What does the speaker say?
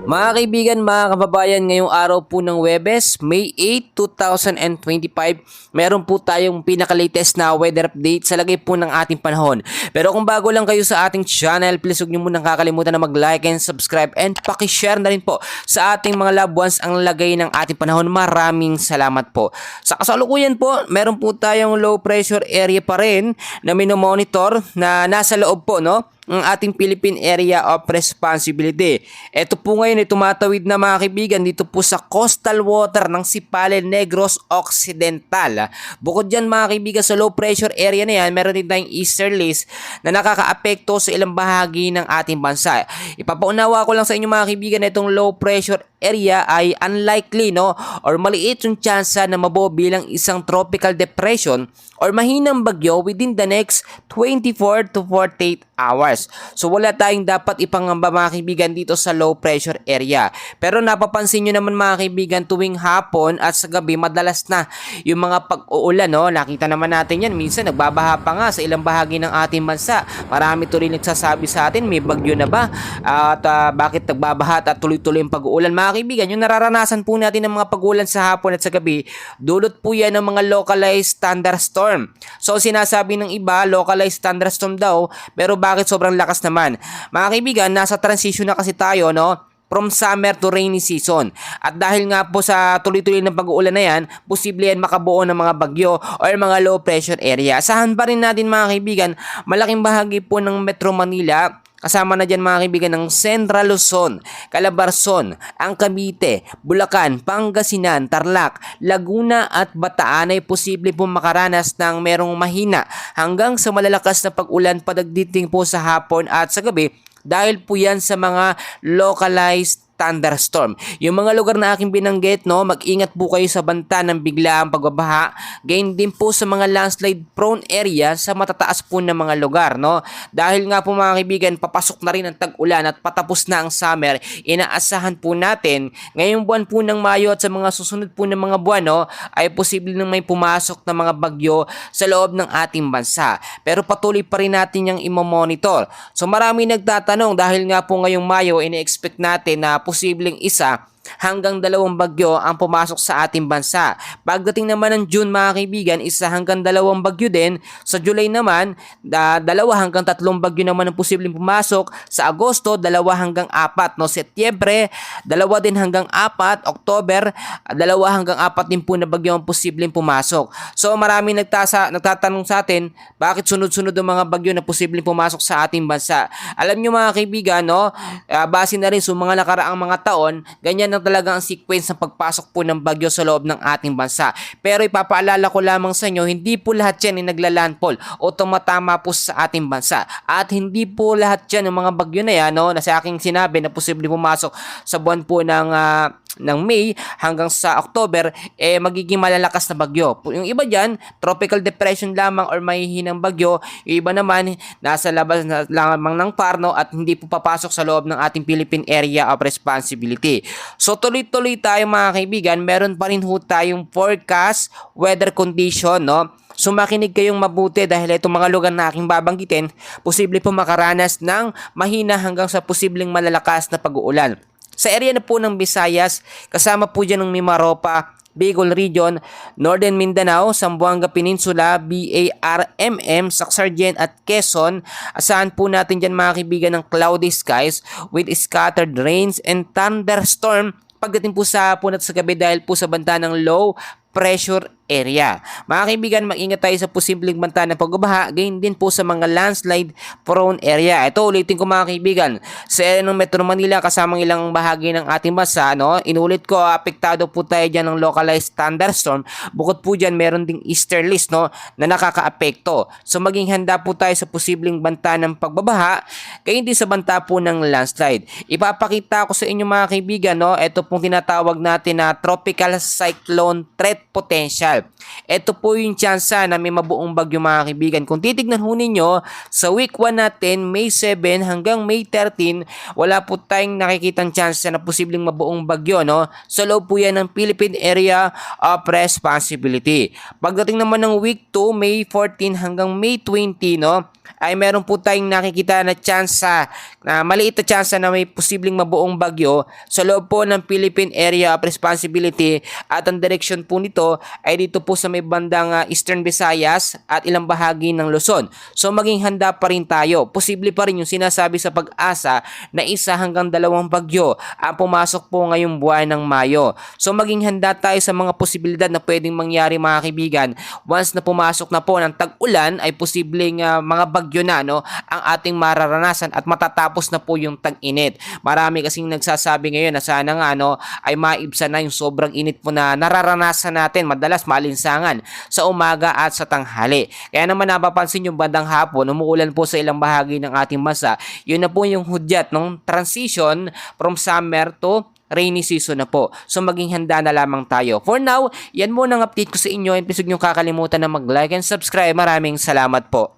Mga kaibigan, mga kababayan, ngayong araw po ng Huwebes, May 8, 2025, meron po tayong pinaka-latest na weather update sa lagay po ng ating panahon. Pero kung bago lang kayo sa ating channel, please huwag niyo munang kakalimutan na mag-like and subscribe and pakishare na rin po sa ating mga loved ones ang lagay ng ating panahon. Maraming salamat po. Sa kasalukuyan po, meron po tayong low pressure area pa rin na minomonitor na nasa loob po, no? Ang ating Philippine Area of Responsibility. Ito po ngayon ay tumatawid na mga kaibigan dito po sa coastal water ng Sipales Negros Occidental. Bukod dyan mga kaibigan sa low pressure area na yan, meron din tayong easterlies na nakakaapekto sa ilang bahagi ng ating bansa. Ipapaunawa ko lang sa inyo mga kaibigan na itong low pressure area ay unlikely, no, or maliit yung tsansa na mabuo bilang isang tropical depression or mahinang bagyo within the next 24 to 48 hours. So wala tayong dapat ipangamba mga kaibigan dito sa low pressure area. Pero napapansin nyo naman mga kaibigan tuwing hapon at sa gabi madalas na yung mga pag-uulan, no? Nakita naman natin yan, minsan nagbabaha pa nga sa ilang bahagi ng ating bansa. Marami tuloy nagsasabi sa atin, may bagyo na ba? At bakit nagbabaha at tuloy-tuloy yung pag-uulan? Mga kaibigan, yung nararanasan po natin ng mga pag-uulan sa hapon at sa gabi, dulot po yan ng mga localized thunderstorm. So sinasabi ng iba, localized thunderstorm daw, pero bakit sobrang lakas naman? Mga kaibigan, nasa transition na kasi tayo, no? From summer to rainy season. At dahil nga po sa tuloy-tuloy ng pag-uulan na yan, posible yan makabuo ng mga bagyo or mga low pressure area. Asahan pa rin natin mga kaibigan, malaking bahagi po ng Metro Manila, kasama na dyan mga kaibigan ng Central Luzon, Calabarzon, ang Cavite, Bulacan, Pangasinan, Tarlac, Laguna at Bataan ay posible po makaranas ng merong mahina hanggang sa malalakas na pag-ulan padagdating po sa hapon at sa gabi dahil po yan sa mga localized thunderstorm. Yung mga lugar na aking binanggit, no, mag-ingat po kayo sa banta ng biglaang pagbabaha. Gayon din po sa mga landslide prone area sa matataas po ng mga lugar, no. Dahil nga po mga kaibigan, papasok na rin ang tag-ulan at patapos na ang summer, inaasahan po natin ngayong buwan po ng Mayo at sa mga susunod po ng mga buwan, no, ay posible nang may pumasok na mga bagyo sa loob ng ating bansa. Pero patuloy pa rin natin yung imomonitor. So marami nagtatanong dahil nga po ngayong Mayo, ine-expect natin na posibleng isa hanggang 2 bagyo ang pumasok sa ating bansa. Pagdating naman ng June mga kaibigan, 1 hanggang 2 bagyo din. Sa July naman, 2 hanggang 3 bagyo naman ang posibleng pumasok. Sa Agosto, 2 hanggang 4. No? Setyembre, 2 din hanggang 4. October, 2 hanggang 4 din po na bagyo ang posibleng pumasok. So marami nagtatanong sa atin, bakit sunod-sunod ang mga bagyo na posibleng pumasok sa ating bansa? Alam nyo mga kaibigan, no? Base na rin sa mga nakaraang mga taon, ganyan na talaga ang sequence ng pagpasok po ng bagyo sa loob ng ating bansa. Pero ipapaalala ko lamang sa inyo, hindi po lahat yan ay naglalandfall o tumatama po sa ating bansa. At hindi po lahat yan ng mga bagyo na yan, no, na sa aking sinabi na posible pumasok sa buwan po ng May hanggang sa October, magiging malalakas na bagyo. Yung iba dyan, tropical depression lamang or mahihinang bagyo. Yung iba naman, nasa labas na lamang ng parno at hindi po papasok sa loob ng ating Philippine Area of Responsibility. So tuloy-tuloy tayo mga kaibigan, meron pa rin ho tayong forecast weather condition, no? So makinig kayong mabuti dahil itong mga lugar na aking babanggitin, posible po makaranas ng mahina hanggang sa posibleng malalakas na pag-uulan. Sa area na po ng Visayas, kasama po dyan ng Mimaropa, Bicol Region, Northern Mindanao, Zamboanga Peninsula, BARMM, Sacsayhuaman at Quezon. Asahan po natin dyan mga kaibigan ng cloudy skies with scattered rains and thunderstorm pagdating po sa hapon at sa gabi dahil po sa banta ng low pressure area. Mga kaibigan, mag-ingat tayo sa posibleng banta ng pagbabaha, gayon din po sa mga landslide prone area. Ito, ulitin ko mga kaibigan, sa area ng Metro Manila, kasamang ilang bahagi ng ating bansa, no? Inulit ko, apektado po tayo dyan ng localized thunderstorm. Bukod po dyan, meron ding easterlies, no, na nakakaapekto. So, maging handa po tayo sa posibleng banta ng pagbabaha, gayon din sa banta po ng landslide. Ipapakita ko sa inyo mga kaibigan, no, ito pong tinatawag natin na tropical cyclone threat potential. Ito po yung tsansa na may mabuong bagyo mga kaibigan. Kung titignan ho ninyo, sa week 1 natin, May 7 hanggang May 13, wala po tayong nakikitang tsansa na posibleng mabuong bagyo, no? Sa loob po yan ng Philippine Area of Responsibility. Pagdating naman ng week 2, May 14 hanggang May 20, no? ay meron po tayong nakikita na tsansa, na maliit na tsansa na may posibleng mabuong bagyo sa loob po ng Philippine Area of Responsibility, at ang direksyon po nito ay dito po sa may bandang Eastern Visayas at ilang bahagi ng Luzon. So maging handa pa rin tayo. Posible pa rin yung sinasabi sa Pag-asa na 1 hanggang 2 bagyo ang pumasok po ngayong buwan ng Mayo. So maging handa tayo sa mga posibilidad na pwedeng mangyari, mga kaibigan. Once na pumasok na po ng tag-ulan, ay posibleng mga bagyo na ang ating mararanasan at matatapos na po yung tag-init. Marami kasing nagsasabi ngayon na sana nga ay maibsan na yung sobrang init po na nararanasan natin, madalas maalinsangan sa umaga at sa tanghali. Kaya naman napapansin yung bandang hapon, umuulan po sa ilang bahagi ng ating bansa. Yun na po yung hudyat ng transition from summer to rainy season na po. So maging handa na lamang tayo. For now, yan muna ang update ko sa inyo. And please huwag niyong kakalimutan na mag-like and subscribe. Maraming salamat po.